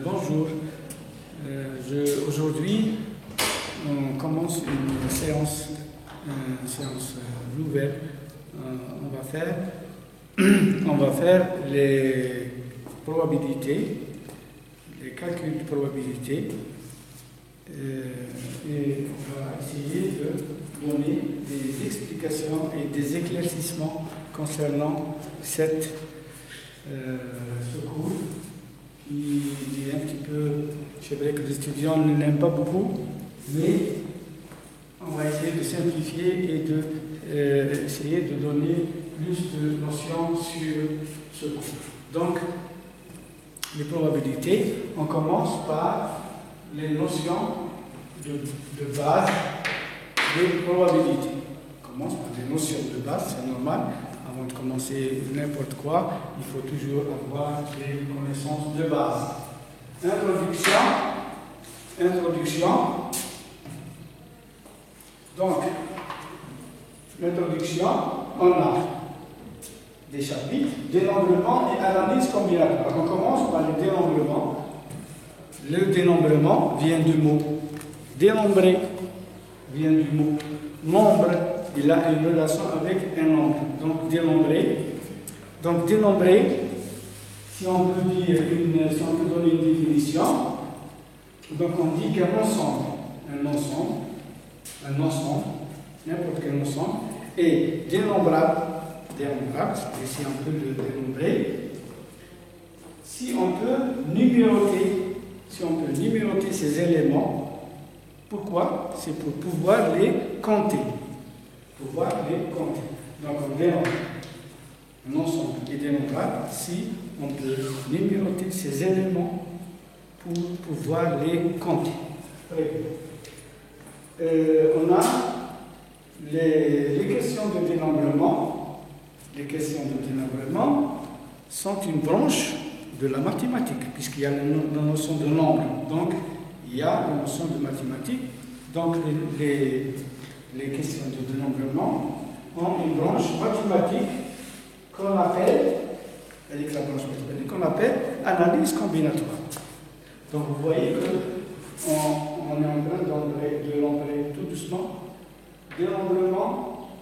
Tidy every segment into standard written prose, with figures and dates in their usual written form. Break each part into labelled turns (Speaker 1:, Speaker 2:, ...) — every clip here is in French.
Speaker 1: Bonjour. Aujourd'hui, on commence une séance nouvelle. On va faire les probabilités, les calculs de probabilité, et on va essayer de donner des explications et des éclaircissements concernant ce cours qui est un petit peu, c'est vrai que les étudiants ne l'aiment pas beaucoup, mais on va essayer de simplifier et de essayer de donner plus de notions sur ce cours. Donc, les probabilités, on commence par les notions de base des probabilités. On commence par des notions de base, c'est normal. Avant de commencer n'importe quoi, il faut toujours avoir des connaissances de base. Introduction. Donc, l'introduction, on a des chapitres, dénombrement et analyse combinatoire. On commence par le dénombrement. Le dénombrement vient du mot dénombrer, vient du mot nombre. Il a une relation avec un nombre. Donc, dénombrer. Donc, dénombrer, si on peut donner une définition, donc on dit qu'un ensemble, n'importe quel ensemble, est dénombrable, c'est ici on peut le dénombrer, si on peut numéroter ces éléments. Pourquoi? C'est pour pouvoir les compter. Donc on dénombre un ensemble est dénombrable si on peut numéroter ces éléments pour pouvoir les compter. On a les questions de dénombrement. Les questions de dénombrement sont une branche de la mathématique, puisqu'il y a la notion de nombre. Donc, il y a la notion de mathématiques. Donc, les questions de dénombrement ont une branche mathématique qu'on appelle analyse combinatoire. Donc, vous voyez qu'on est en train de l'embrer tout doucement. Dénombrement,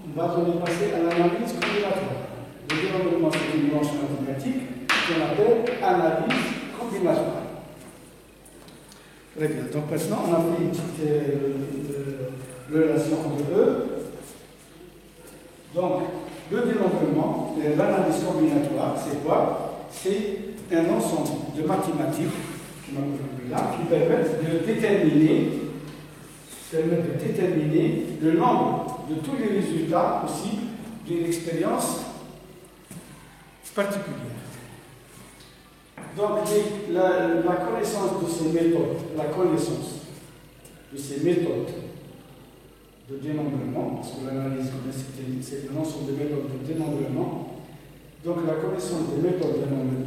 Speaker 1: on va passer à l'analyse combinatoire. Le dénombrement, c'est une branche mathématique qu'on appelle analyse combinatoire. Très bien. Donc maintenant, on a fait une petite relation entre eux. Donc, le dénombrement, l'analyse combinatoire, c'est quoi? C'est un ensemble de mathématiques qui permettent de déterminer le nombre de tous les résultats possibles d'une expérience particulière. Donc, la connaissance de ces méthodes, de dénombrement, parce que l'analyse, c'est un ensemble de méthodes de dénombrement. Donc, la connaissance des méthodes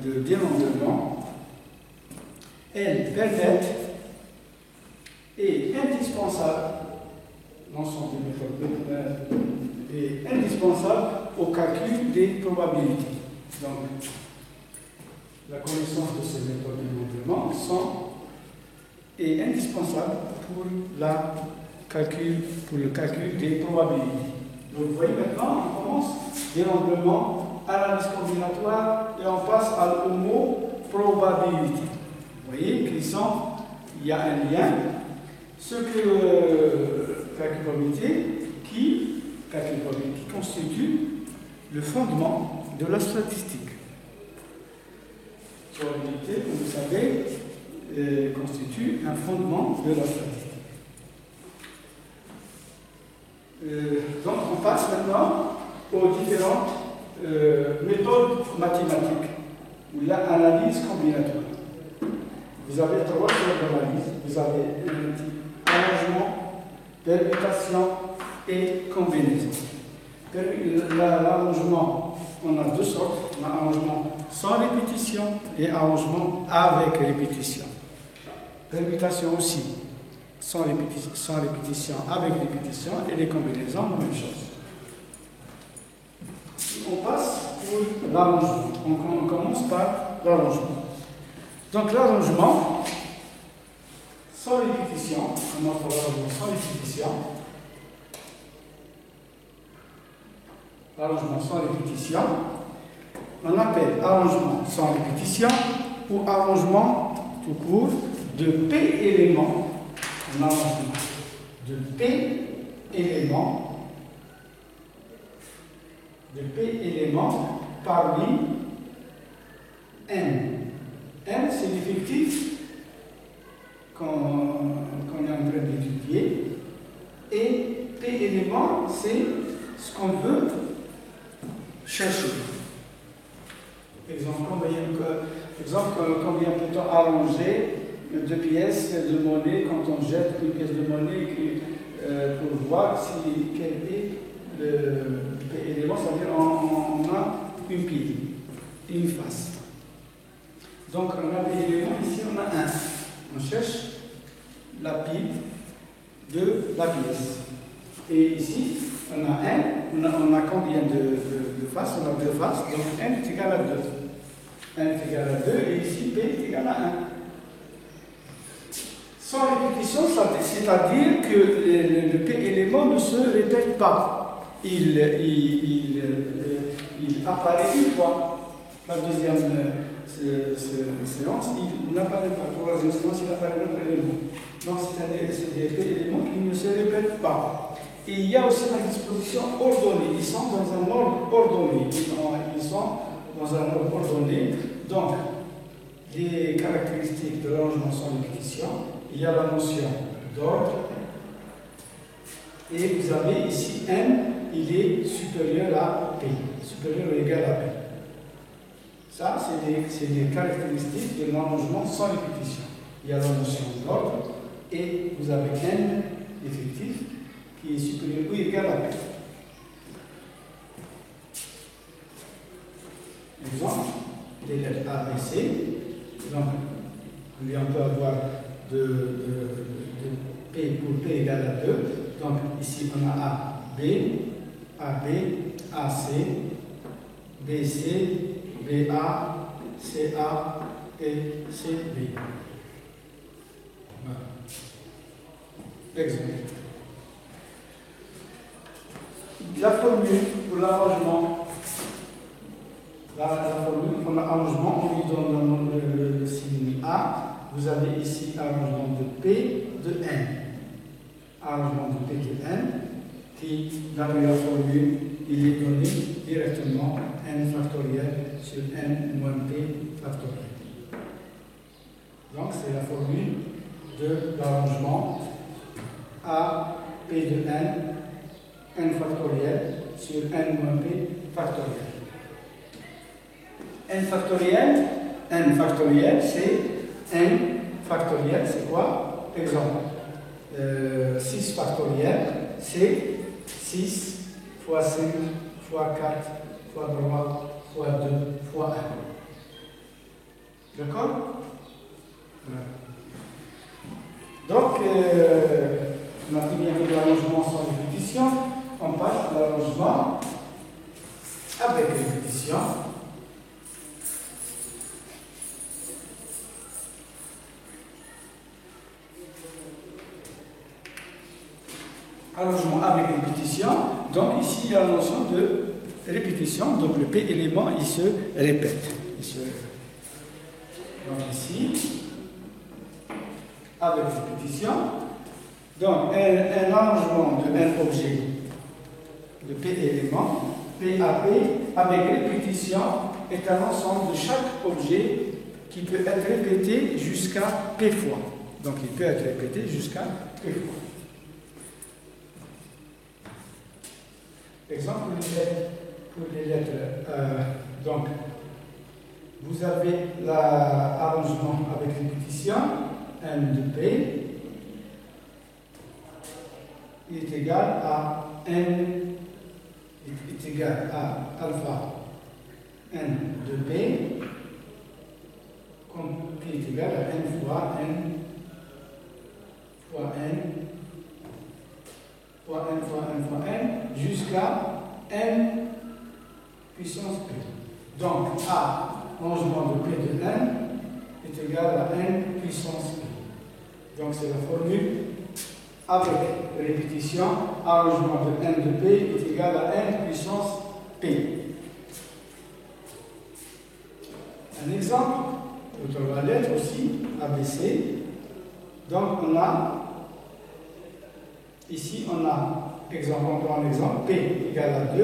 Speaker 1: de dénombrement, elles permettent et indispensable, l'ensemble des méthodes est indispensable au calcul des probabilités. Donc, la connaissance de ces méthodes de dénombrement est indispensable pour le calcul des probabilités. Donc, vous voyez maintenant, on commence dénombrement, analyse combinatoire, et on passe au mot probabilité. Vous voyez qu'il y a un lien. Ce que calcul probabilité qui constitue le fondement de la statistique. Probabilité, comme vous savez, constitue un fondement de la statistique. Donc, on passe maintenant aux différentes méthodes mathématiques ou l'analyse combinatoire. Vous avez trois sortes d'analyse. Vous avez un type arrangement, permutation et combinaison. L'arrangement, on a deux sortes. On a arrangement sans répétition et arrangement avec répétition. Permutation aussi, sans répétition, avec répétition, et les combinaisons, la même chose. On passe pour l'arrangement. On commence par l'arrangement. Donc l'arrangement sans répétition, on montre l'arrangement sans répétition. Arrangement sans répétition, on appelle arrangement sans répétition ou arrangement tout court de P éléments, un arrangement de P éléments, parmi N. N, c'est l'effectif qu'on est en train d'étudier, et P éléments, c'est ce qu'on veut chercher. Exemple, combien peut-on arranger deux pièces de monnaie quand on jette une pièce de monnaie pour voir quel est le élément, c'est-à-dire on a une pile et une face. Donc on a des éléments, ici on a un. On cherche la pile de la pièce. Et ici, on a on a combien de faces? On a deux faces, donc n est égal à 2. n est égal à 2 et ici p est égal à 1. Sans répétition, c'est-à-dire que le p élément ne se répète pas. Il apparaît une fois. La deuxième séance, il n'apparaît pas. Pour la troisième séance, il apparaît un autre élément. Donc, c'est des p éléments qui ne se répètent pas. Et il y a aussi la disposition ordonnée. Ils sont dans un ordre ordonné. Ils sont dans un ordre ordonné. Donc, les caractéristiques de l'arrangement sans répétition, il y a la notion d'ordre. Et vous avez ici n, il est supérieur à p, supérieur ou égal à p. Ça, c'est des caractéristiques de l'arrangement sans répétition. Il y a la notion d'ordre et vous avez n effectif qui est supérieur ou égal à p. Exemple, les lettres A et C. Donc, on peut avoir de P pour P égale à 2. Donc, ici, on a A, B, AB, AC, BC, BA, CA et CB. Voilà. Exemple. La formule pour l'arrangement. La formule pour l'arrangement, on lui donne le signe A. Vous avez ici arrangement de P de N. Arrangement de P de N, qui, dans la formule, il est donné directement N factoriel sur N moins P factoriel. Donc, c'est la formule de l'arrangement A, P de N, N factoriel sur N moins P factoriel. N factoriel, c'est N factoriel, c'est quoi? Exemple, 6 factoriel, c'est 6 fois 5 fois 4 fois 3 fois 2 fois 1. D'accord? Voilà. Donc, on a bien vu l'arrangement sans répétition, on passe à l'arrangement avec répétition. Arrangement avec répétition, donc ici il y a la notion de répétition, donc le P élément il se répète. Donc ici, avec répétition, donc un arrangement de un objet de P élément, PAP, avec répétition, est un ensemble de chaque objet qui peut être répété jusqu'à P fois. Donc il peut être répété jusqu'à P fois. Exemple pour les lettres. Donc, vous avez l'arrangement avec répétition, N de P, il est égal à N, est égal à alpha N de P, comme P est égal à N fois N fois N fois N fois N fois N jusqu'à N puissance P. Donc, A, arrangement de P de N est égal puissance P. Donc c'est la formule avec répétition, arrangement de n de P est égal à n puissance P. Un exemple, pour la lettre aussi, ABC. Donc on a, ici on a, exemple, on prend l'exemple, P égale à 2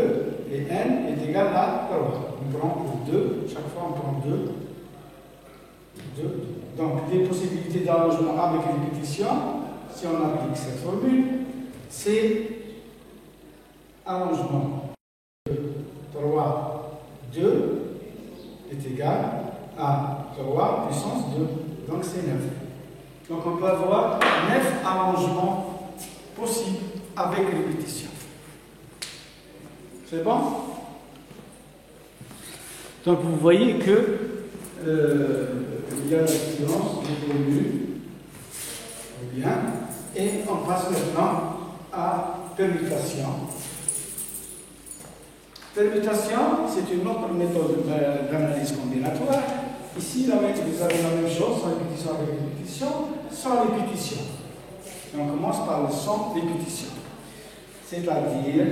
Speaker 1: et N est égal à 3. On prend pour 2, chaque fois on prend 2. Donc les possibilités d'arrangement avec répétition, si on applique cette formule, c'est arrangement 3, 2 est égal à 3 puissance 2, donc c'est 9. Donc on peut avoir 9 arrangements possibles avec répétition. C'est bon? Donc vous voyez que il y a la différence des formules. Bien. Et on passe maintenant à permutation. Permutation, c'est une autre méthode d'analyse combinatoire. Ici, vous avez la même chose, sans répétition avec répétition, sans répétition. Et on commence par le sans répétition. C'est-à-dire,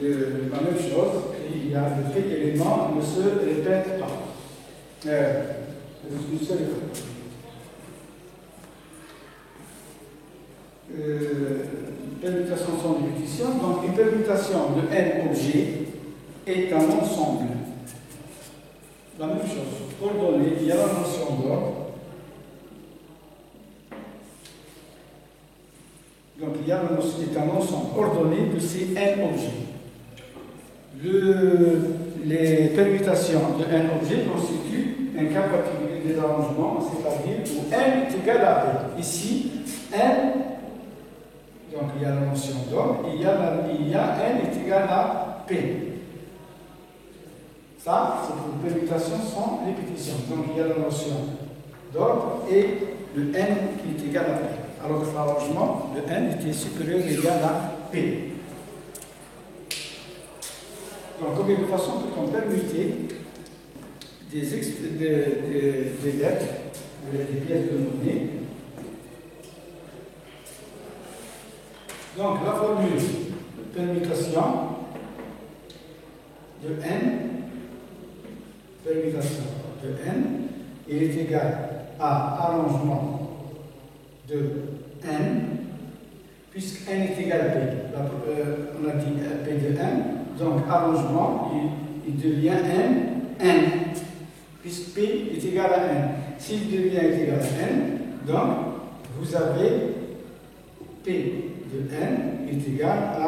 Speaker 1: la même chose, il y a le fait élément ne se répète pas. Une seule permutation sans répétition. Donc, une permutation de n objets est un ensemble. La même chose. Ordonné, il y a la notion d'ordre. Donc, il y a la notion, est un ensemble ordonné de ces n objets. Les permutations de n objets constituent un cas particulier des arrangements, c'est-à-dire où n est égal à P. Ici, n, donc il y a la notion d'ordre, il y a n est égal à P. Ça, c'est pour une permutation sans répétition. Donc il y a la notion d'ordre et le n qui est égal à P. Alors que l'arrangement, le n était supérieur ou égal à P. Donc, combien de façons peut-on permuter des lettres, des pièces de monnaie? Donc, la formule de permutation de n, il est égal à arrangement de n, puisque n est égal à P. On a dit P de n. Donc, arrangement, il devient n, puisque P est égal à n. S'il devient égal à n, donc, vous avez P de n est égal à,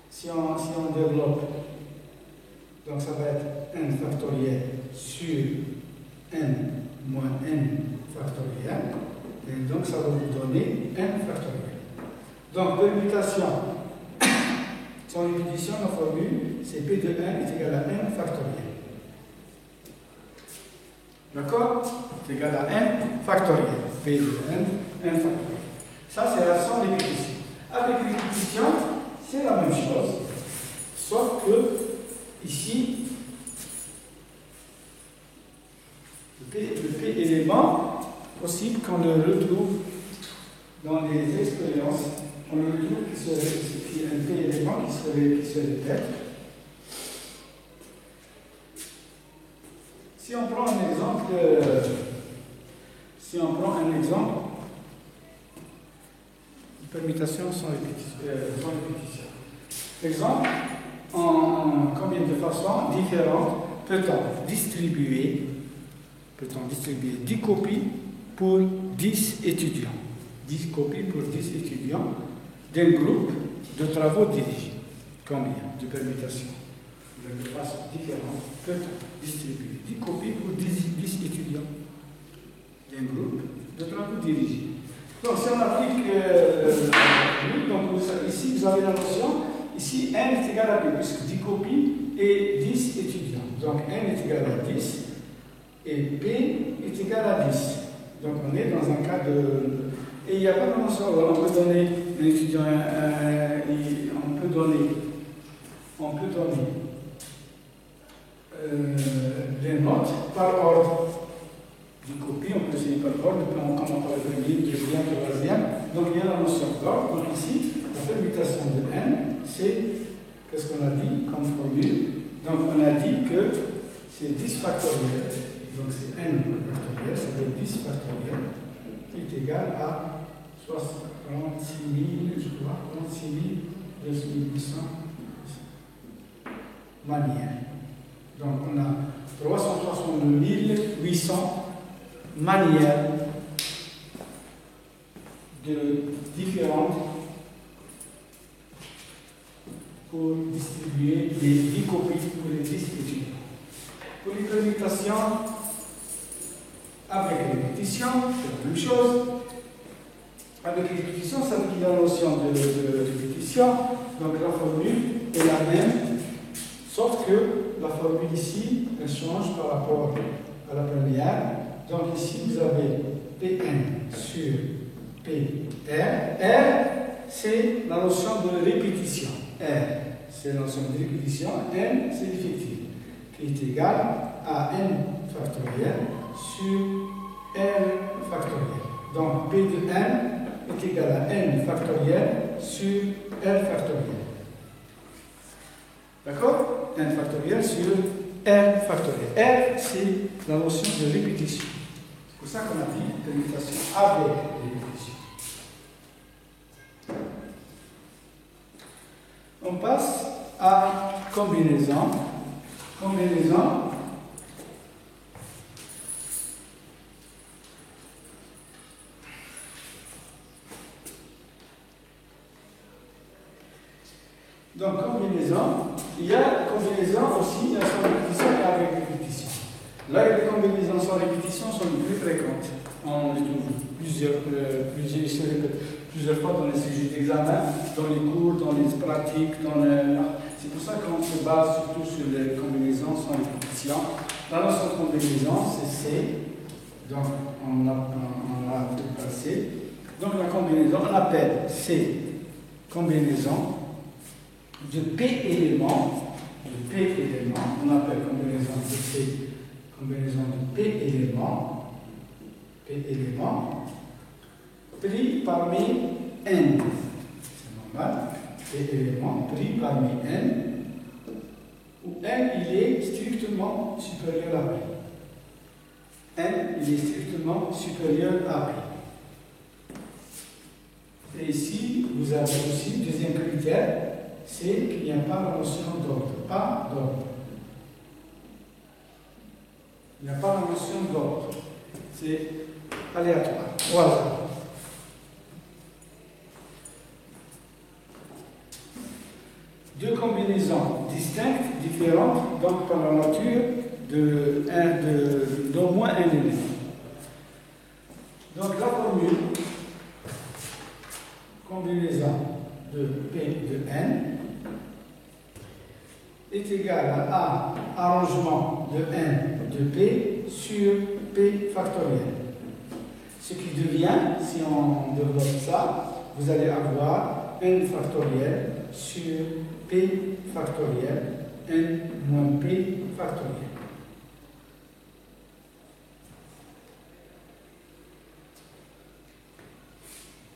Speaker 1: si on développe, donc ça va être n factoriel sur n moins n factoriel, et donc ça va vous donner n factoriel. Donc, permutation sans répétition, la formule, c'est P de n est égal à n factoriel. D'accord? C'est égal à n factoriel. P de n factoriel. Ça, c'est la sans répétition. Avec répétition, c'est la même chose, sauf que, ici, le P élément possible qu'on le retrouve dans les expériences. On le retrouve qui est un P élément qui se répète. Si on prend un exemple, de permutation sans répétition. Exemple, en combien de façons différentes peut-on distribuer 10 copies pour 10 étudiants? 10 copies pour 10 étudiants d'un groupe de travaux dirigés. Combien de permutations? De façon différente, peut-on distribuer 10 copies pour 10 étudiants d'un groupe de travaux dirigés. Donc, si on applique donc ici, vous avez la notion, ici, n est égal à P, puisque 10 copies et 10 étudiants. Donc, n est égal à 10 et P est égal à 10. Donc, on est dans un cas de... Et il n'y a pas de notion, on peut donner un étudiant, on peut donner des notes par ordre. Une copie, on peut fonctionner par ordre, puis on commence par le premier, deuxième, troisième. Donc il y a la notion d'ordre. Donc ici, la permutation de n, c'est, qu'est-ce qu'on a dit comme formule? Donc on a dit que c'est 10 factoriel, donc c'est n factoriel, ça veut dire 10 factoriel, qui est égal à 36 000, je crois, 36 2800 manières. Donc on a 362 800 manières de différentes pour distribuer les 10 copies pour les 10 étudiants. Pour les permutations avec répétition, c'est la même chose. Avec répétition, ça veut dire qu'il y a la notion de répétition, donc la formule est la même, sauf que la formule ici, elle change par rapport à la première. Donc ici, vous avez Pn sur Pr. R, c'est la notion de répétition. R, c'est la notion de répétition. N, c'est l'effectif, qui est égal à n factoriel sur r factoriel. Donc P de n est égal à n factoriel sur r factoriel. D'accord? N factoriel sur r factoriel. R, c'est la notion de répétition. C'est pour ça qu'on a dit permutation avec répétition. On passe à combinaison. Combinaison. Donc, combinaison, il y a combinaison aussi, il y a sans répétition et avec répétition. Là, les combinaisons sans répétition sont les plus fréquentes. On les trouve plusieurs fois dans les sujets d'examen, dans les cours, dans les pratiques, c'est pour ça qu'on se base surtout sur les combinaisons sans répétition. La notion de combinaison, c'est C. Donc, on a fait passer. Donc, la combinaison, on appelle C combinaison de P éléments. De P éléments. On appelle combinaison de C combinaison de P éléments. P éléments pris parmi n. C'est normal. P éléments pris parmi n, où n il est strictement supérieur à P. N il est strictement supérieur à P. Et ici, vous avez aussi le deuxième critère, c'est qu'il n'y a pas la notion d'ordre. Pas d'ordre. Il n'y a pas la notion d'ordre. C'est aléatoire. Voilà. Deux combinaisons distinctes, différentes, donc par la nature d'au moins un élément. Donc la formule combinaison de P de n est égale à A arrangement de n de P sur P factoriel. Ce qui devient, si on développe ça, vous allez avoir n factoriel sur P factoriel, n moins P factoriel.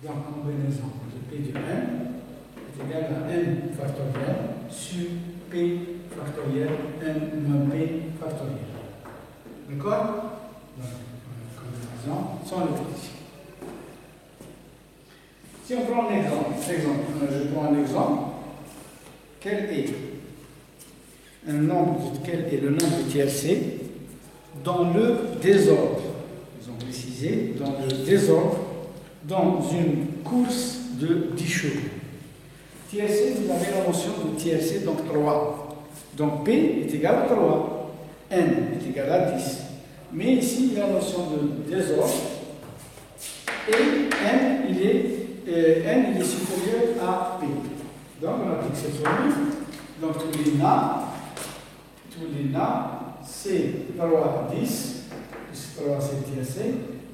Speaker 1: Donc, combinaison de P de n est égale à n factoriel sur P factoriel, n moins P factoriel. D'accord? Donc, combinaison sans répétition. Si on prend un exemple, je prends un exemple. Quel est le nombre de tiercés dans le désordre? Ils ont précisé dans le désordre dans une course de 10 chevaux. Tiercé, vous avez la notion de tiercé, donc 3. Donc P est égal à 3, N est égal à 10. Mais ici, il y a la notion de désordre et N il est supérieur à P. Donc, on applique cette formule. Donc, tous les Na, c'est 3 à 10, puisque 3 c'est tiercé.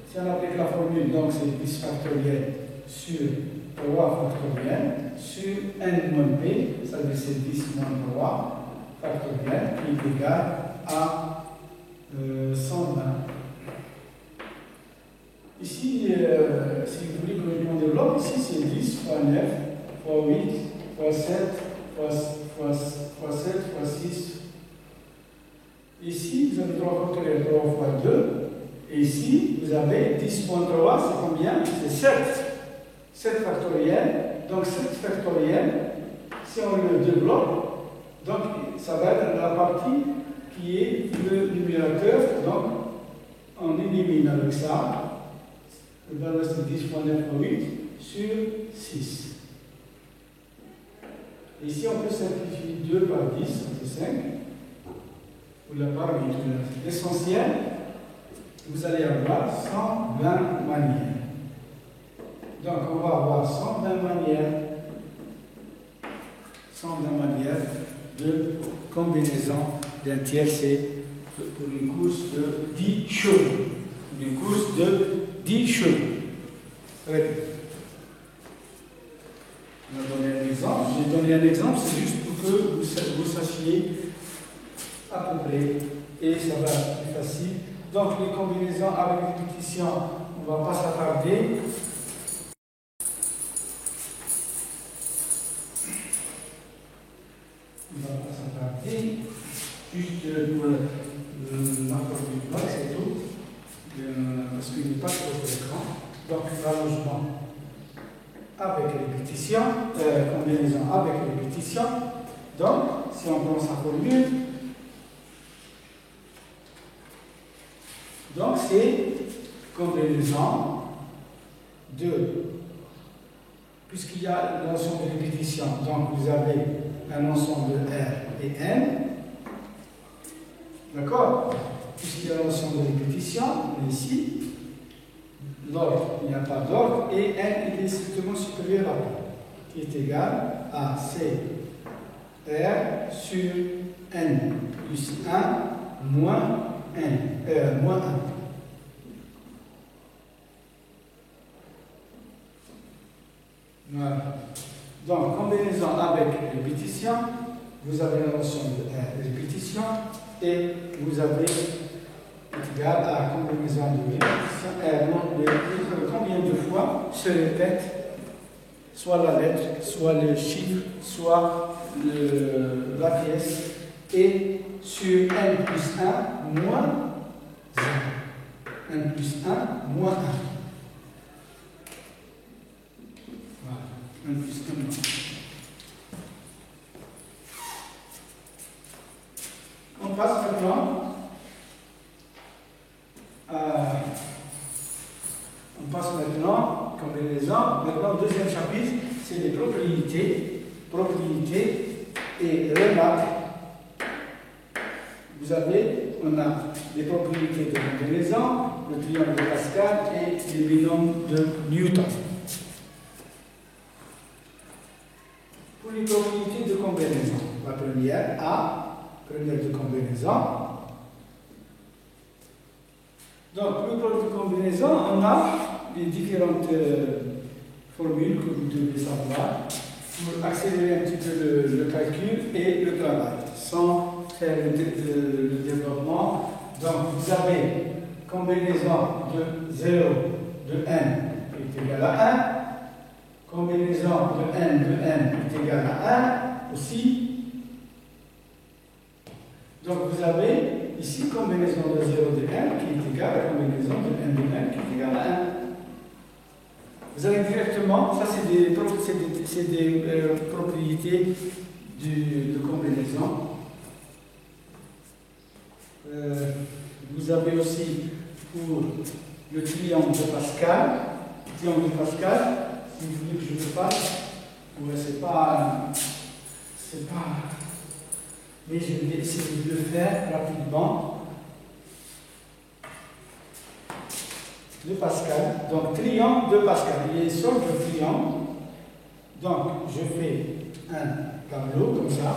Speaker 1: Si on applique la formule, donc c'est 10 factoriel sur 3 factoriel sur n moins p, ça veut dire c'est 10 moins 3 factoriel, qui est égal à 120. Ici, si vous voulez que je développe, ici c'est 10 fois 9, fois 8, fois 7, fois 7, fois 6. Ici, vous avez 3 factoriel 3 fois 2. Et ici, vous avez 10 moins 3, c'est combien? C'est 7. 7 factoriel. Donc 7 factoriel, si on le développe, donc ça va être la partie qui est le numérateur. Donc on élimine avec ça. Le valeur c'est 10 fois 9 fois 8 sur 6. Ici, on peut simplifier 2 par 10, ça fait 5. Ou la part 8. L'essentiel, vous allez avoir 120 manières. Donc, on va avoir 120 manières. 120 manières de combinaison d'un tiercé pour une course de 10 chevaux. Une course de 10 chevaux. On a donné un exemple. J'ai donné un exemple, c'est juste pour que vous sachiez à peu près. Et ça va être plus facile. Donc, les combinaisons avec répétition, on ne va pas s'attarder. On ne va pas s'attarder. Juste pour l'accord du bloc, c'est tout. Parce qu'il n'est pas trop écran. Donc, l'allongement avec répétition, combinaison avec répétition. Donc, si on prend sa formule, donc c'est combinaison de, puisqu'il y a la notion de répétition, donc vous avez un ensemble de R et N, d'accord? Puisqu'il y a la notion de répétition, mais ici, l'ordre, il n'y a pas d'ordre, et N il est strictement supérieur à 1, qui est égal à C R sur N plus 1 moins moins 1. Voilà. Donc, combinaison avec répétition, vous avez la notion de répétition, et vous avez égal à combinaison de répétition, combien de fois se répète soit la lettre, soit le chiffre, soit la pièce, et sur n plus 1 moins 1. n plus 1 moins 1. Voilà, n plus 1 moins 1. On passe maintenant combinaison. Maintenant, deuxième chapitre, c'est les propriétés et remarques. On a les propriétés de combinaison, le triangle de Pascal et les binômes de Newton. Pour les propriétés de combinaison, la première de combinaison. Donc, pour les propriétés de combinaison, on a les différentes formules que vous devez savoir pour accélérer un petit peu le calcul et le travail, sans faire le développement. Donc, vous avez combinaison de 0 de n est égal à 1, combinaison de n est égal à 1 aussi. Donc, vous avez ici combinaison de 0 de n qui est égal à combinaison de n qui est égal à 1. Vous avez directement, ça c'est des propriétés de combinaison. Vous avez aussi pour le triangle de Pascal. Le triangle de Pascal, si vous voulez que je le fasse, ouais, c'est pas. Mais je vais essayer de le faire rapidement. De Pascal, donc triangle de Pascal. Il y a une sorte de triangle. Donc je fais un tableau comme ça.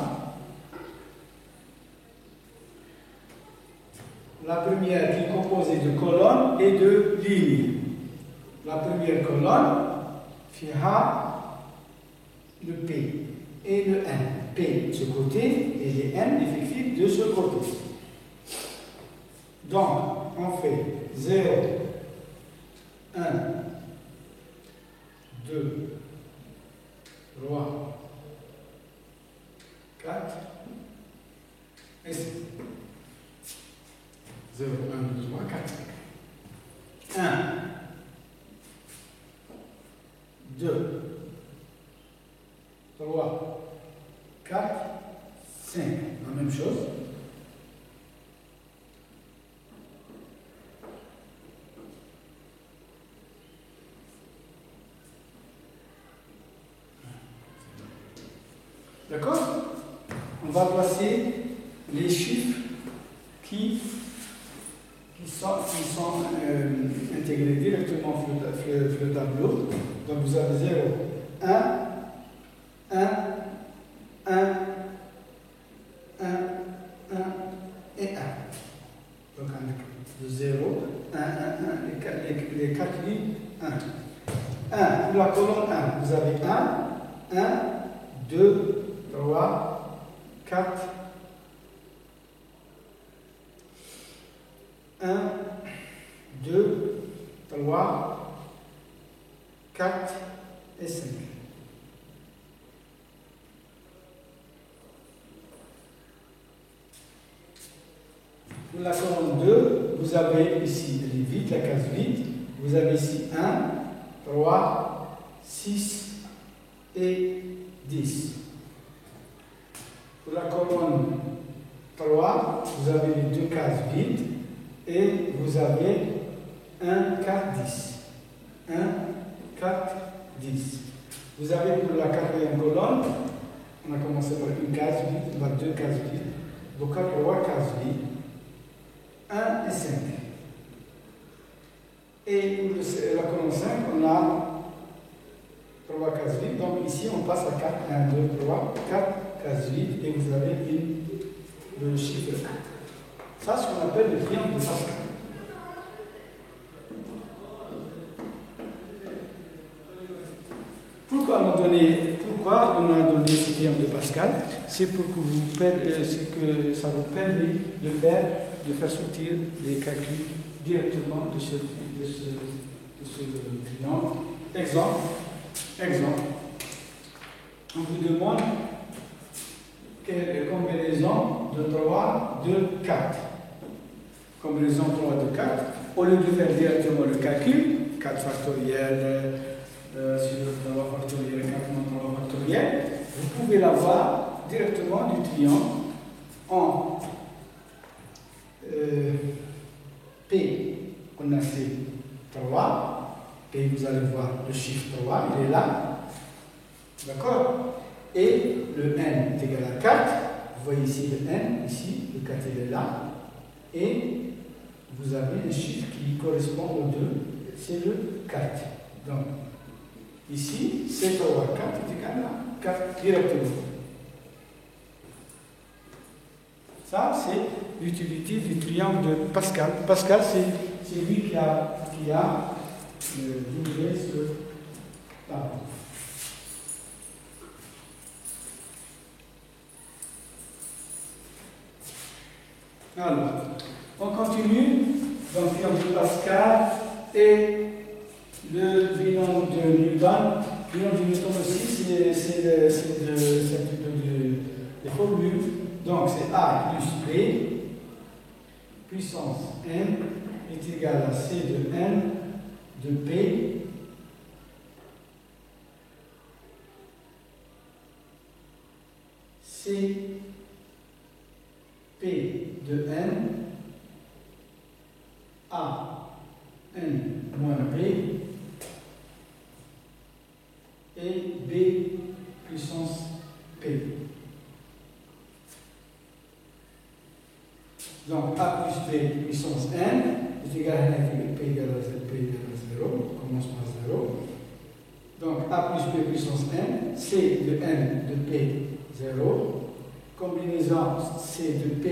Speaker 1: La première qui est composée de colonnes et de lignes. La première colonne fera le P et le N. P de ce côté et les N effectifs de ce côté. Donc on fait 0. 1, 2, 3, 4 et 5. 0, 1, 2, 3, 4, 5. 1, 2, 3, 4, 5. La même chose. D'accord? On va placer les chiffres qui sont intégrés directement sur le tableau. Donc vous avez 0, 1, 1, 1, 1, 1 et 1. Donc de 0, 1, 1, 1, les 4 lignes, 1. 1, pour la colonne 1, vous avez 1, 1, 2, 3, 4, 1, 2, 3, 4 et 5. Pour la colonne 2, vous avez ici les vides, la case vide. Vous avez ici 1, 3, 6 et 10. Pour la colonne 3, vous avez les deux cases vides et vous avez 1, 4, 10. 1, 4, 10. Vous avez pour la quatrième colonne, on a commencé par une case vide, on a deux cases vides, donc 3 cases vides, 1 et 5. Et pour la colonne 5, on a 3 cases vides, donc ici on passe à 4, 1, 2, 3, 4 cases vides et vous avez le chiffre 1. Ça, c'est ce qu'on appelle le triangle de Pascal. Pourquoi on a donné ce triangle de Pascal? C'est pour que ça vous permet de faire sortir les calculs directement de ce triangle. Exemple. On vous demande quelle combinaison de 3, de 4. Combinaison 3 de 4. Au lieu de faire directement le calcul, 4 factoriel, sur 3 factoriel, 4 moins 3 factoriel, vous pouvez l'avoir directement du triangle en P, on a fait 3, P, vous allez voir le chiffre 3, il est là, d'accord? Et le n est égal à 4, vous voyez ici le n, ici, le 4 il est là, et vous avez le chiffre qui correspond au 2, c'est le 4. Donc, ici, c'est 3, 4 est égal à 4 directement. Ça, c'est l'utilité du triangle de Pascal. Pascal, c'est lui qui a doublé ce tableau. Alors, on continue. Donc, le triangle de Pascal et le bilan de Newton. Le bilan de Newton aussi, c'est des formules. Donc, c'est A plus B puissance n est égal à C de n de P C P de n A n moins B et B puissance P. Donc A plus B puissance n est égal à P égale à 0, on commence par 0. Donc A plus B puissance n, C de n de P 0, combinaison C de P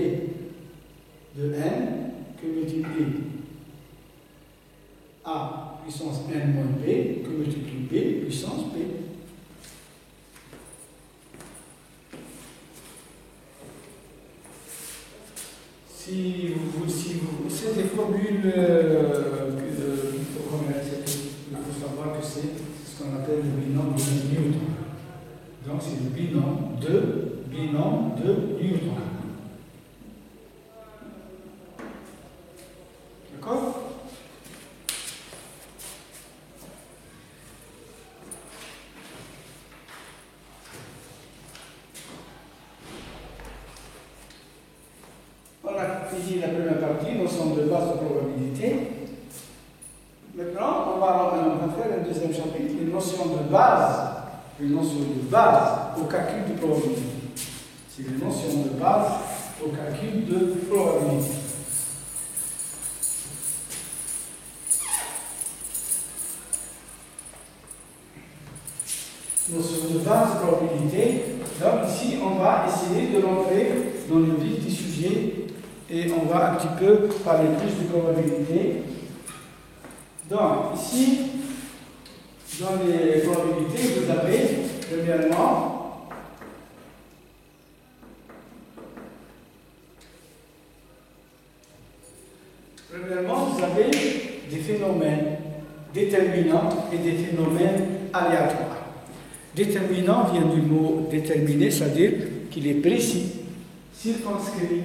Speaker 1: de n que multiplie A puissance n moins B que multiplie B puissance P. Si vous c'est des formules D'accord? On a fini la première partie, notion de base de probabilité. Maintenant, on va faire un deuxième chapitre, une notion de base au calcul de probabilité. C'est une notion de base au calcul de probabilité. Notion de base de probabilité. Donc ici, on va essayer de rentrer dans le vif du sujet et on va un petit peu parler plus de probabilité. Donc ici, dans les probabilités, vous avez premièrement vous avez des phénomènes déterminants et des phénomènes aléatoires. Déterminant vient du mot déterminer, c'est-à-dire qu'il est précis, circonscrit.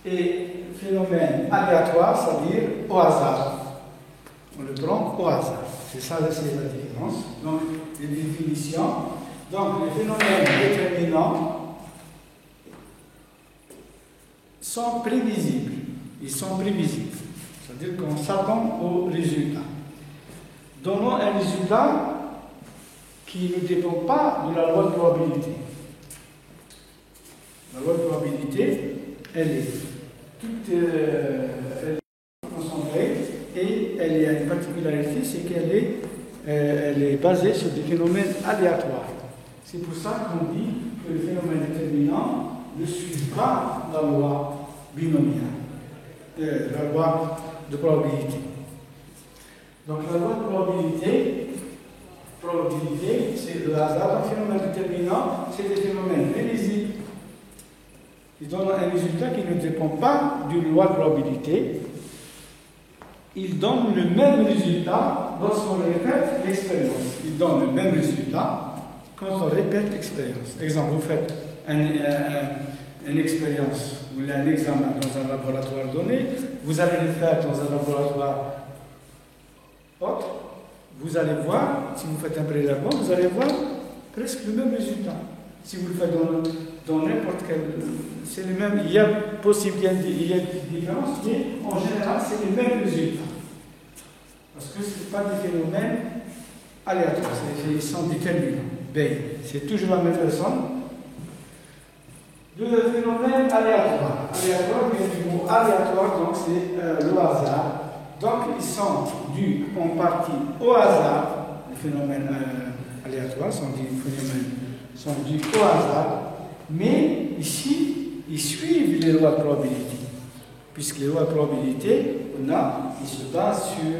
Speaker 1: Et phénomène aléatoire, c'est-à-dire au hasard. On le prend au hasard. C'est ça, c'est la différence. Donc, les définitions. Donc, les phénomènes déterminants sont prévisibles. Ils sont prévisibles. C'est-à-dire qu'on s'attend au résultat. Donnons un résultat qui ne dépend pas de la loi de probabilité. La loi de probabilité, elle est toute concentrée et elle a une particularité, c'est qu'elle est basée sur des phénomènes aléatoires. C'est pour ça qu'on dit que les phénomènes déterminants ne suivent pas la loi binomiale, la loi de probabilité. Donc la loi de probabilité, c'est le hasard. Un phénomène déterminant, c'est des phénomènes prévisibles. Ils donnent un résultat qui ne dépend pas d'une loi de probabilité. Ils donnent le même résultat lorsqu'on répète l'expérience. Ils donnent le même résultat quand on répète l'expérience. Exemple, vous faites une expérience ou un examen dans un laboratoire donné, vous allez le faire dans un laboratoire autre. Vous allez voir, si vous faites un prélèvement, vous allez voir presque le même résultat. Si vous le faites dans n'importe quel... C'est le même, il y a possible, il y a des différences, mais en général, c'est le même résultat. Parce que ce n'est pas des phénomènes aléatoires, ils sont déterminants. B, c'est toujours la même personne. De phénomènes aléatoires. Aléatoire vient du mot aléatoire, donc c'est le hasard. Donc, ils sont dus en partie au hasard. Les phénomènes aléatoires sont dus au hasard. Mais ici, ils suivent les lois de probabilité. Puisque les lois de probabilité, ils se basent sur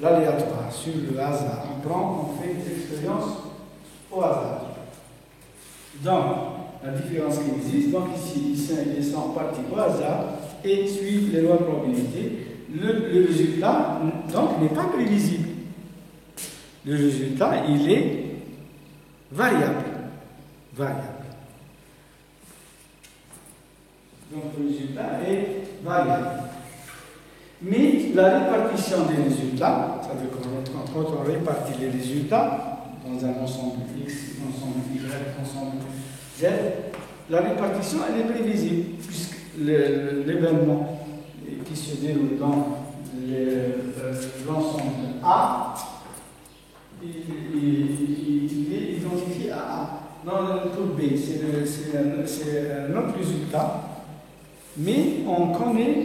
Speaker 1: l'aléatoire, sur le hasard. On fait une expérience au hasard. Donc, la différence qui existe, donc ici, ils sont en partie au hasard et suivent les lois de probabilité. Le résultat, donc, n'est pas prévisible. Le résultat, il est variable. Donc, le résultat est variable. Mais la répartition des résultats, ça veut dire quand on répartit les résultats dans un ensemble X, ensemble Y, ensemble Z, la répartition, elle est prévisible, puisque l'événement qui se déroule dans l'ensemble A, il est identifié à A. Dans le tour B, c'est un autre résultat, mais on connaît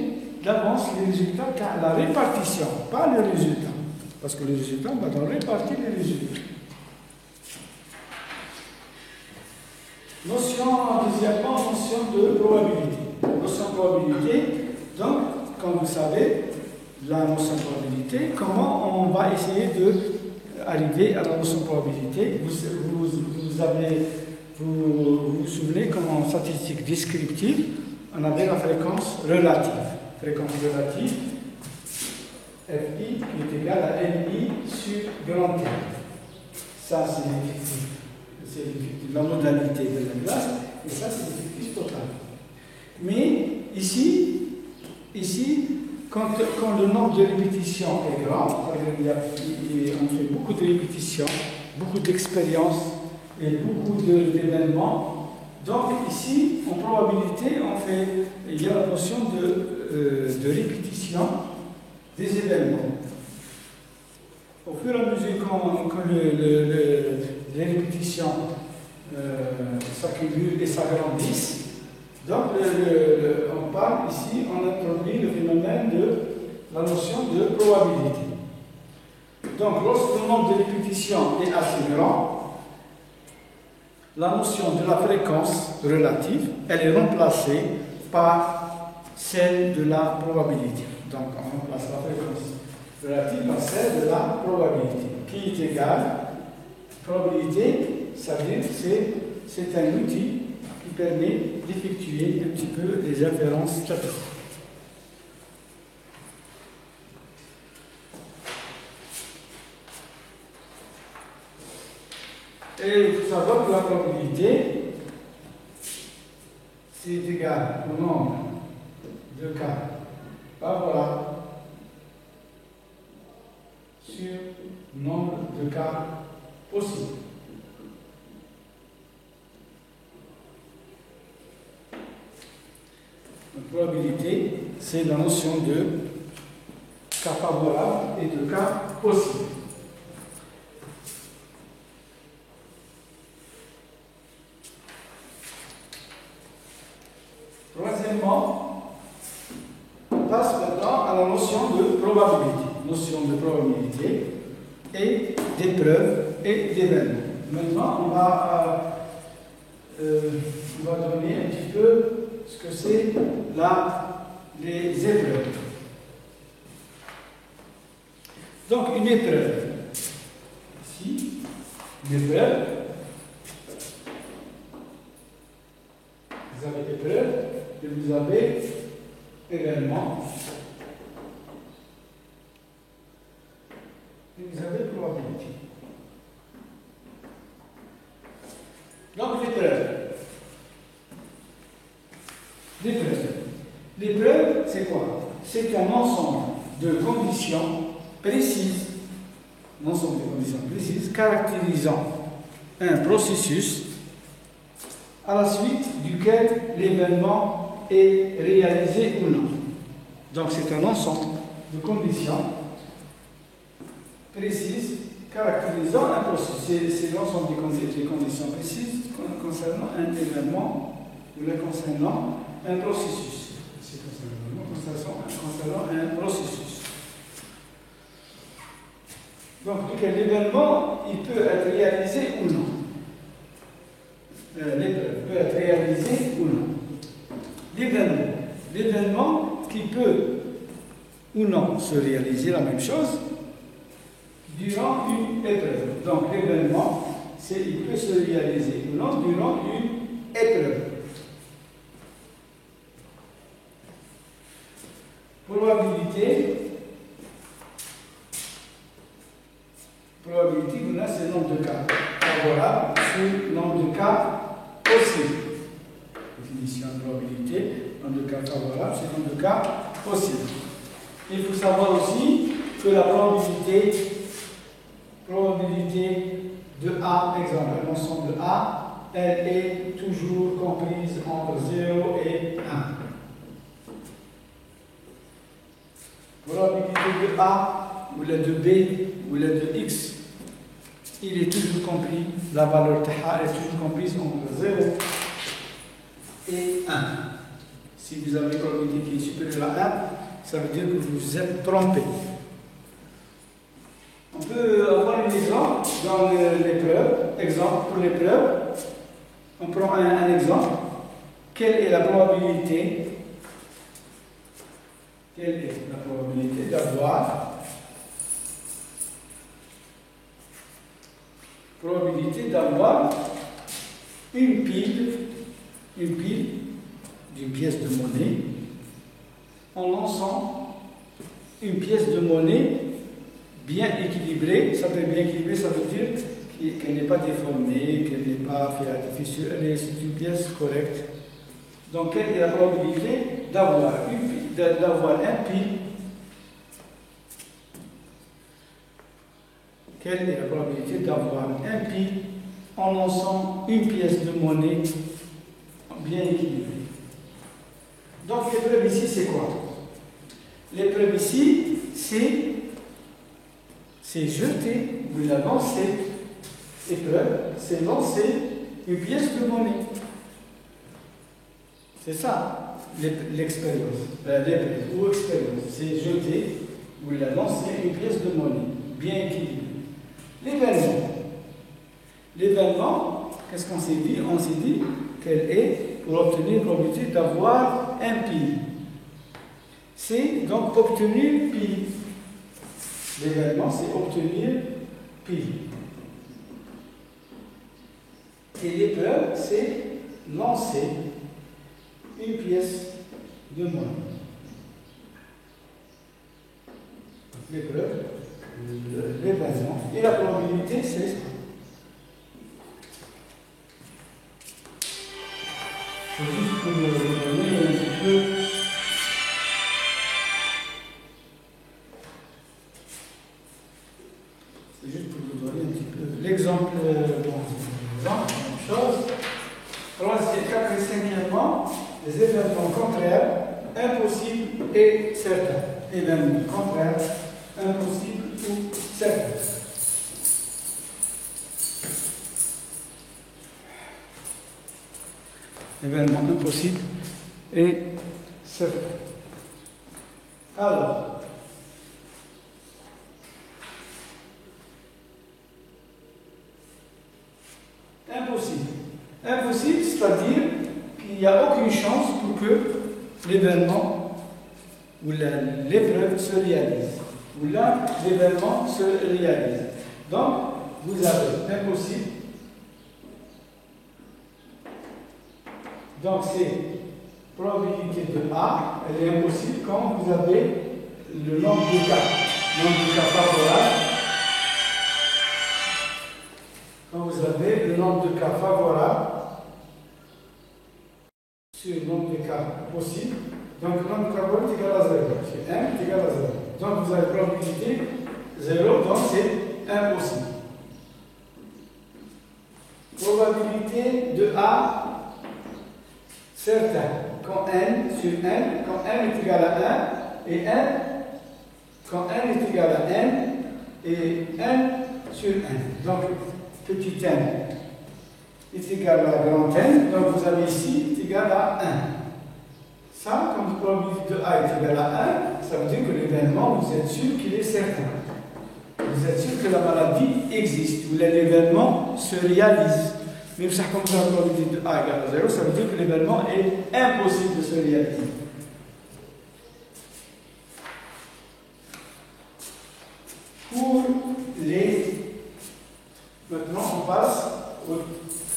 Speaker 1: d'avance les résultats car la répartition, pas le résultat. Parce que le résultat, on va répartir les résultats. Deuxièmement, notion de probabilité. Notion de probabilité, donc, comme vous savez, la notion de probabilité, comment on va essayer d'arriver à la notion de probabilité. Vous vous souvenez qu'en statistique descriptive, on avait la fréquence relative. Fréquence relative, Fi, qui est égale à Ni sur grand T. Ça, c'est la modalité de la classe, et ça, c'est l'effectif total. Mais ici, quand le nombre de répétitions est grand, on fait beaucoup de répétitions, beaucoup d'expériences et beaucoup d'événements. Donc ici, en probabilité, il y a la notion de répétition des événements. Au fur et à mesure que les répétitions s'accumulent et s'agrandissent, donc on parle ici, on introduit le phénomène de la notion de probabilité. Donc lorsque le nombre de répétitions est assez grand, la notion de la fréquence relative, elle est remplacée par celle de la probabilité. Donc on remplace la fréquence relative par celle de la probabilité, qui est égale, probabilité, ça veut dire que c'est un outil qui permet d'effectuer un petit peu les inférences statistiques. Et il faut savoir que la probabilité, c'est égal au nombre de cas favorables sur le nombre de cas possibles. La probabilité, c'est la notion de cas favorables et de cas possibles. Troisièmement, on passe maintenant à la notion de probabilité. Notion de probabilité et d'épreuve et d'événement. Maintenant, on va donner un petit peu ce que c'est les épreuves. Donc, une épreuve. Ici, une épreuve. Vous avez épreuve et vous avez événement. Et vous avez probabilité. Donc, l'épreuve. L'épreuve, c'est quoi? C'est un ensemble de conditions précises, caractérisant un processus à la suite duquel l'événement est réalisé ou non. Donc, c'est un ensemble de conditions précises caractérisant un processus. C'est l'ensemble des conditions précises concernant un événement ou concernant un processus. C'est concernant un processus. Donc, l'événement, il peut être réalisé ou non. L'épreuve peut être réalisée ou non. L'événement qui peut ou non se réaliser la même chose durant une épreuve. Donc, l'événement, il peut se réaliser ou non durant une épreuve. Probabilité, là, c'est le nombre de cas favorables sur le nombre de cas possibles. Définition de probabilité, nombre de cas favorables, c'est le nombre de cas possibles. Il faut savoir aussi que la probabilité de A, exemple, l'ensemble de A, elle est toujours comprise entre 0 et 1. Probabilité de A, ou la de B, ou la de X, il est toujours compris, la valeur TH est toujours comprise entre 0 et 1. Si vous avez une probabilité qui est supérieure à 1, ça veut dire que vous vous êtes trompé. On peut avoir un exemple dans l'épreuve. Exemple pour l'épreuve. On prend un exemple. Quelle est la probabilité d'avoir une pile d'une pièce de monnaie en lançant une pièce de monnaie bien équilibrée. Ça veut bien équilibrée, ça veut dire qu'elle n'est pas déformée, qu'elle n'est pas fait artificielle, c'est une pièce correcte. Donc, quelle est la probabilité d'avoir un pile quelle est la probabilité d'avoir un pi en lançant une pièce de monnaie bien équilibrée. Donc l'épreuve ici, c'est quoi? L'épreuve ici, c'est jeter ou la lancer. L'épreuve, c'est lancer une pièce de monnaie. C'est ça l'expérience. L'épreuve ou expérience, c'est jeter ou la lancer une pièce de monnaie bien équilibrée. L'événement, qu'est-ce qu'on s'est dit? On s'est dit qu'elle est pour obtenir la probabilité d'avoir un pi. C'est donc obtenir pi. L'événement, c'est obtenir pi. Et l'épreuve, c'est lancer une pièce de monnaie. L'épreuve, l'événement et la probabilité, c'est ça. C'est juste pour vous donner un petit peu. C'est juste pour vous donner un petit peu l'exemple. Même chose. Troisième, cinquièmement, les événements contraires, impossibles et certains. Événements contraires, impossibles ou certains. Événements impossibles et certains. Alors, impossible. Impossible, c'est-à-dire qu'il n'y a aucune chance pour que l'événement ou l'épreuve se réalise. Ou là, l'événement se réalise. Donc, vous avez impossible. Donc, c'est probabilité de A, elle est impossible quand vous avez le nombre de cas. Nombre de cas favorables. Quand vous avez le nombre de cas favorables sur le nombre de cas possibles, donc le nombre de cas favorables est égal à 0. C'est 1 est égal à 0. Donc vous avez probabilité 0, donc c'est impossible. Probabilité de A certain. Quand n sur n, quand n est égal à 1, et n, quand n est égal à n, et n sur n. Donc, petit n est égal à grand N, donc vous avez ici est égal à 1. Ça, comme la probabilité de A est égale à 1, ça veut dire que l'événement, vous êtes sûr qu'il est certain. Vous êtes sûr que la maladie existe, ou l'événement se réalise. Mais ça, comme la probabilité de A égale à 0, ça veut dire que l'événement est impossible de se réaliser. Pour les... Maintenant, on passe au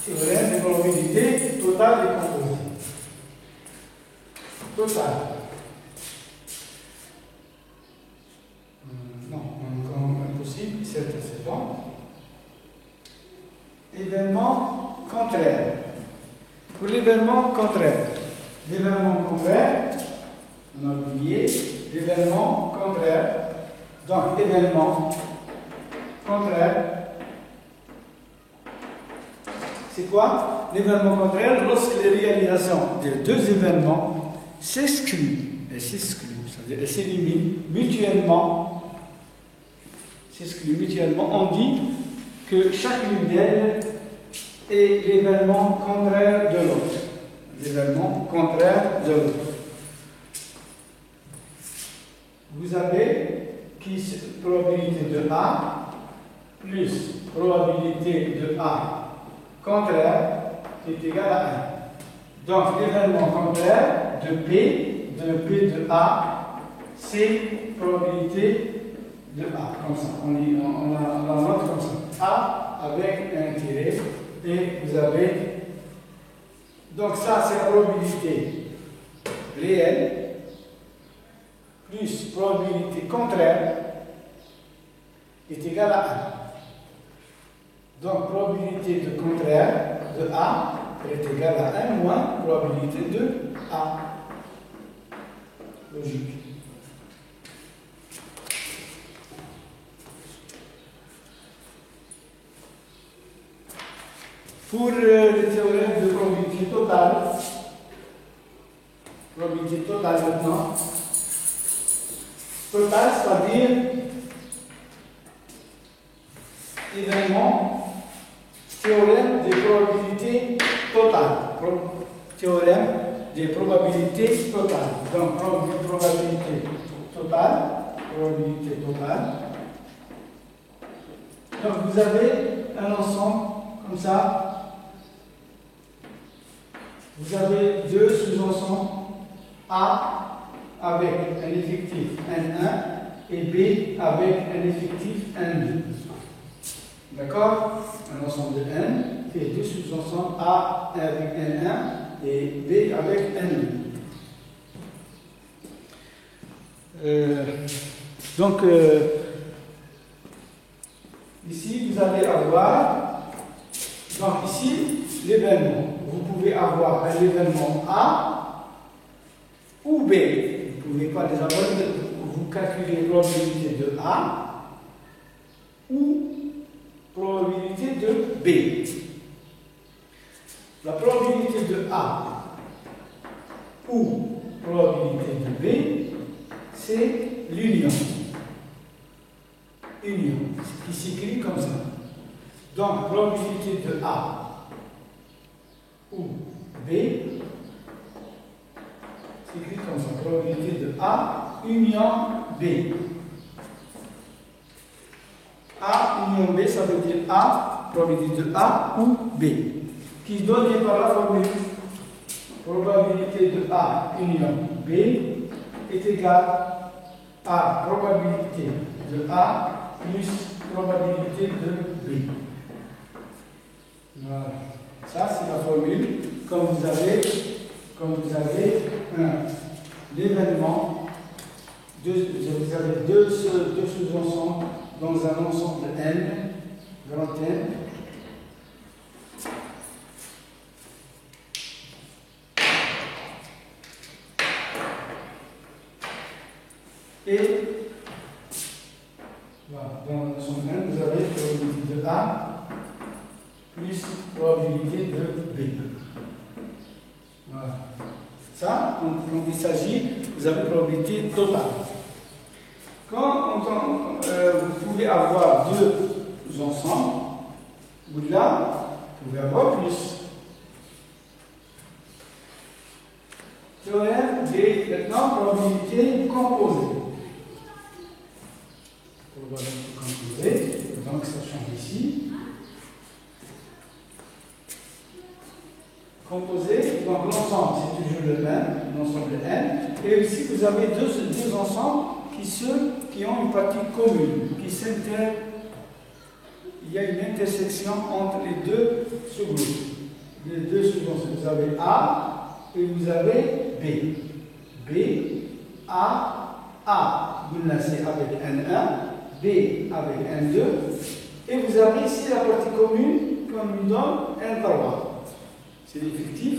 Speaker 1: théorème de probabilité totale et composée. Totale. Non, encore impossible, c'est bon. Événement contraire. Pour l'événement contraire, on a oublié l'événement contraire. Donc, événement contraire, c'est quoi? L'événement contraire, lorsque les réalisations de deux événements s'excluent, c'est-à-dire s'éliminent mutuellement, on dit que chacune d'elles est l'événement contraire de l'autre. L'événement contraire de l'autre. Vous avez probabilité de A plus probabilité de A contraire est égal à 1. Donc l'événement contraire de P de A, c'est probabilité de A, comme ça. On la note comme ça. A avec un tiret, et vous avez. Donc ça, c'est la probabilité réelle plus probabilité contraire est égale à 1. Donc probabilité de contraire de A est égale à 1 moins probabilité de A. Logique. Pour le théorème de probabilité totale maintenant, total, c'est-à-dire événement, théorème des probabilités totales. Théorème des probabilités totales. Donc, probabilité totale. Donc, vous avez un ensemble comme ça. Vous avez deux sous-ensembles A avec un effectif N1 et B avec un effectif N2. D'accord? Un ensemble de N fait deux sous-ensembles A avec N1 et B avec N2. Donc, ici, vous allez avoir, donc ici, l'événement. Vous pouvez avoir un événement A ou B. Vous ne pouvez pas les avoir, vous calculez la probabilité de A ou probabilité de B. La probabilité de A ou probabilité de B, c'est l'union. Union, qui s'écrit comme ça. Donc, probabilité de A ou B, s'écrit comme ça. Probabilité de A, union B. A, union B, ça veut dire A, probabilité de A ou B, qui est donnée par la formule. Probabilité de A, union B, est égale à probabilité de A plus probabilité de B. Voilà. Ça, c'est la formule. Quand vous avez l'événement, vous avez deux sous-ensembles dans un ensemble N, grand N. Et voilà, dans l'ensemble N, vous avez probabilité de A plus probabilité de B. Voilà. Ça, quand il s'agit, vous avez probabilité totale. Quand vous pouvez avoir deux ensembles, ou là, vous pouvez avoir plus. Théorème des maintenant probabilité composée. Probabilité composée, donc ça change ici. Composé, donc l'ensemble c'est toujours le même, l'ensemble N, et ici vous avez deux ensembles qui ont une partie commune, il y a une intersection entre les deux sous-groupes. Les deux sous-groupes, vous avez A et vous avez B. B, A, vous le laissez avec N1, B avec N2, et vous avez ici la partie commune qu'on nous donne N3. C'est l'effectif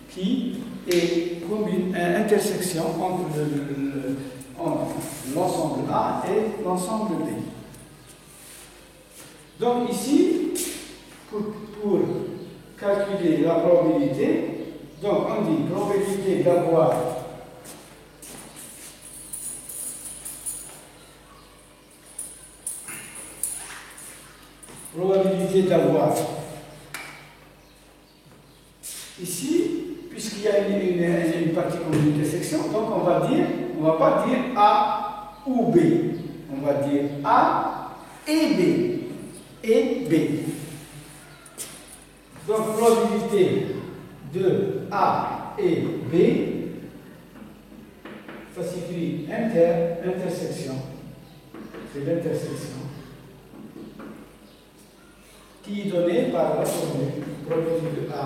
Speaker 1: qui est une intersection entre l'ensemble A et l'ensemble B. Donc ici, pour calculer la probabilité, donc on dit probabilité d'avoir ici, puisqu'il y a une partie commune d'intersection, donc on va pas dire A ou B, on va dire A et B. Donc probabilité de A et B, ça s'écrit intersection, c'est l'intersection qui est donnée par la formule probabilité de A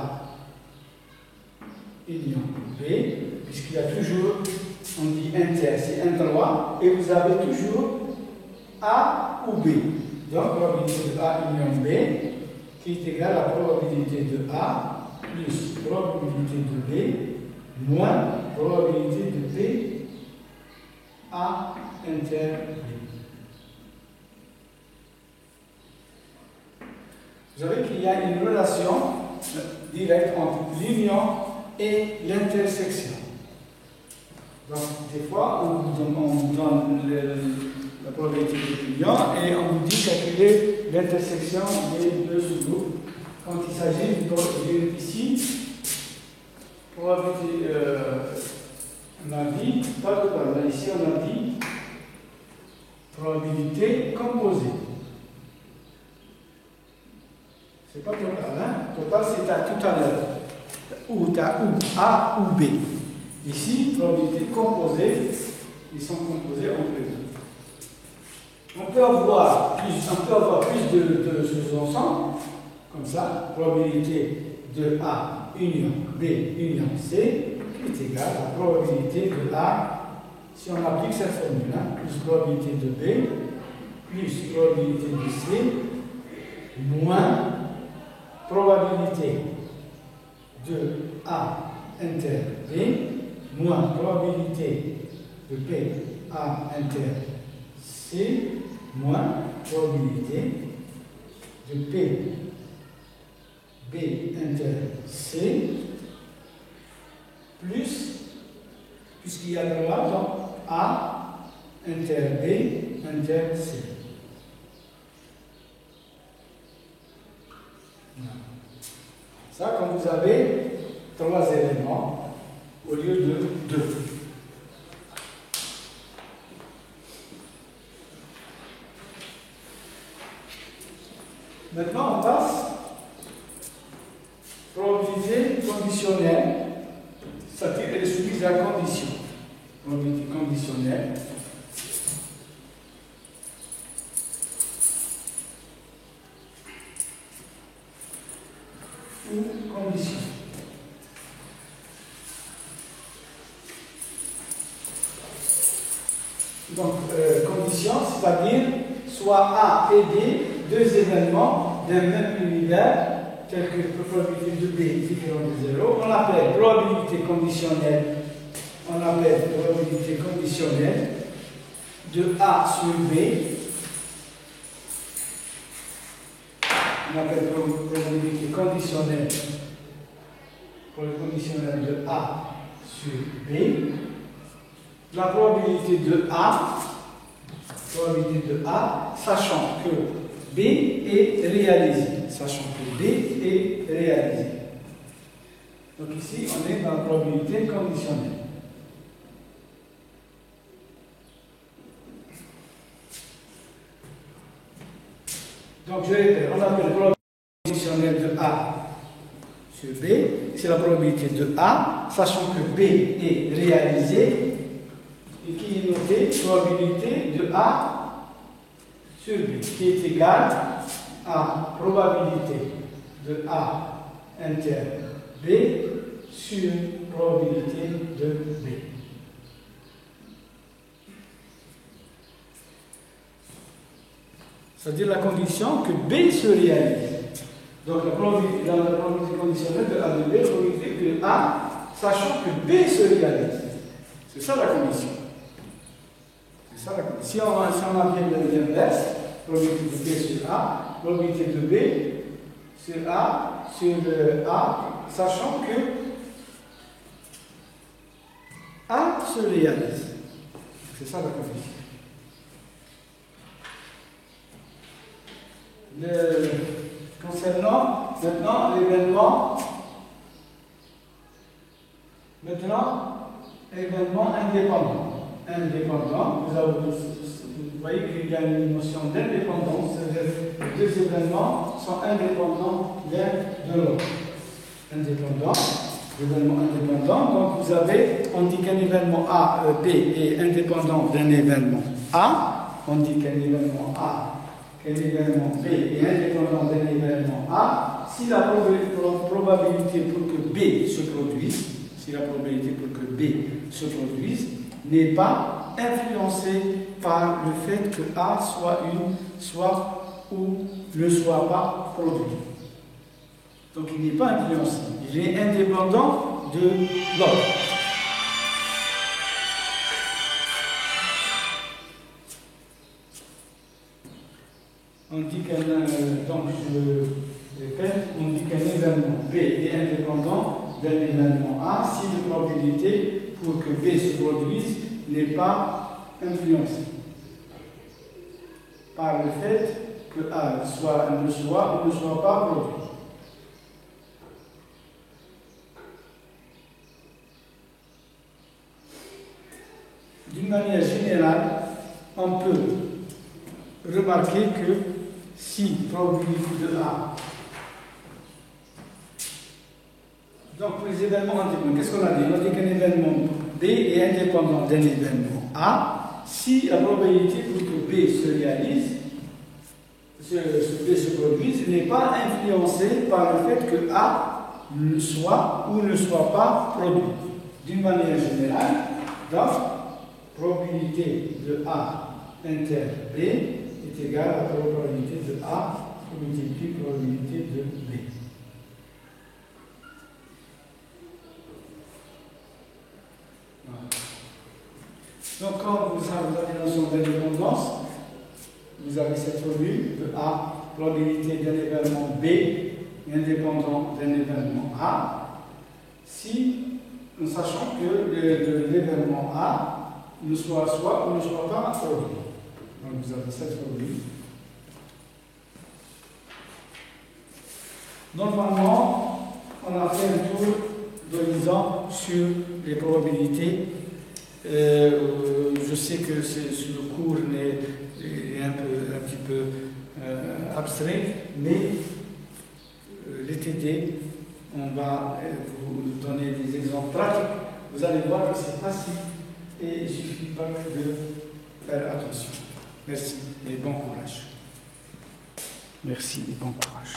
Speaker 1: union B, puisqu'il y a toujours, on dit inter, c'est interroir, et vous avez toujours A ou B. Donc, probabilité de A union B, qui est égale à probabilité de A plus probabilité de B moins probabilité de B A inter B. Vous savez qu'il y a une relation directe entre l'union et l'intersection. Donc, des fois, on vous donne la probabilité de l'union et on vous dit calculer l'intersection des deux sous-groupes. Quand il s'agit ici, probabilité, on a dit, pas total, mais ici on a dit probabilité composée. C'est pas total, hein? Total, c'est à tout à l'heure. Ou A ou B. Ici, probabilité composée, ils sont composés entre eux. On peut avoir plus de sous-ensembles, comme ça, probabilité de A union B union C, qui est égale à la probabilité de A, si on applique cette formule, hein, plus probabilité de B, plus probabilité de C, moins probabilité de A inter B, moins probabilité de B A inter C, moins probabilité de B inter C, puisqu'il y a le droit, donc A inter B inter C. Ça, quand vous avez 3 éléments au lieu de 2. Maintenant, on passe probabilité conditionnelle, c'est-à-dire elle est soumise à condition. Probabilité conditionnelle. Ou condition. Donc, condition, c'est-à-dire soit A et B, deux événements d'un même univers, tels que probabilité de B différente de 0, on l'appelle probabilité conditionnelle. On appelle probabilité conditionnelle de A sur B. On appelle probabilité conditionnelle de A sur B. La probabilité de A, sachant que B est réalisé. Donc ici, on est dans la probabilité conditionnelle. Donc je répète, on appelle la probabilité conditionnelle de A sur B, c'est la probabilité de A, sachant que B est réalisé, et qui est notée probabilité de A sur B, qui est égale à probabilité de A inter B sur probabilité de B. C'est-à-dire la condition que B se réalise. Donc dans la probabilité conditionnelle de A de B, la probabilité de A, sachant que B se réalise. C'est ça la condition. Si on applique l'inverse, probabilité de B sur A, probabilité de B sur A, sachant que A se réalise. C'est ça la condition. Concernant maintenant l'événement indépendant, vous voyez qu'il y a une notion d'indépendance, c'est-à-dire que les deux événements sont indépendants l'un de l'autre. Événement indépendant, donc on dit qu'un événement A, B est indépendant d'un événement A, on dit qu'un événement B est indépendant d'un événement A, si la probabilité pour que B se produise, n'est pas influencée par le fait que A soit ou ne soit pas produit. Donc il n'est pas influencé, il est indépendant de l'autre. On dit qu'un donc Je répète, on dit qu'un événement B est indépendant d'un événement A si la probabilité pour que B se produise n'est pas influencée par le fait que A soit, ne soit ou ne soit pas produit. D'une manière générale, on peut remarquer que si probabilité de A, donc pour les événements indépendants, qu'est-ce qu'on a dit? On a dit qu'un événement B est indépendant d'un événement A si la probabilité pour que B se réalise, B se produise, n'est pas influencée par le fait que A soit ou ne soit pas produit. D'une manière générale, donc, probabilité de A inter B est égale à la probabilité de A multiplié probabilité de B. Voilà. Donc quand vous avez la notion d'indépendance, vous avez cette formule de A, probabilité d'un événement B indépendant d'un événement A, si nous sachons que l'événement A ne soit ou ne soit pas produit. Donc vous avez cette formule. Normalement, on a fait un tour d'horizon sur les probabilités. Je sais que le cours est un petit peu abstrait, mais les TD, on va vous donner des exemples pratiques. Vous allez voir que c'est facile. Et il suffit pas de faire attention. Merci et bon courage. Merci et bon courage.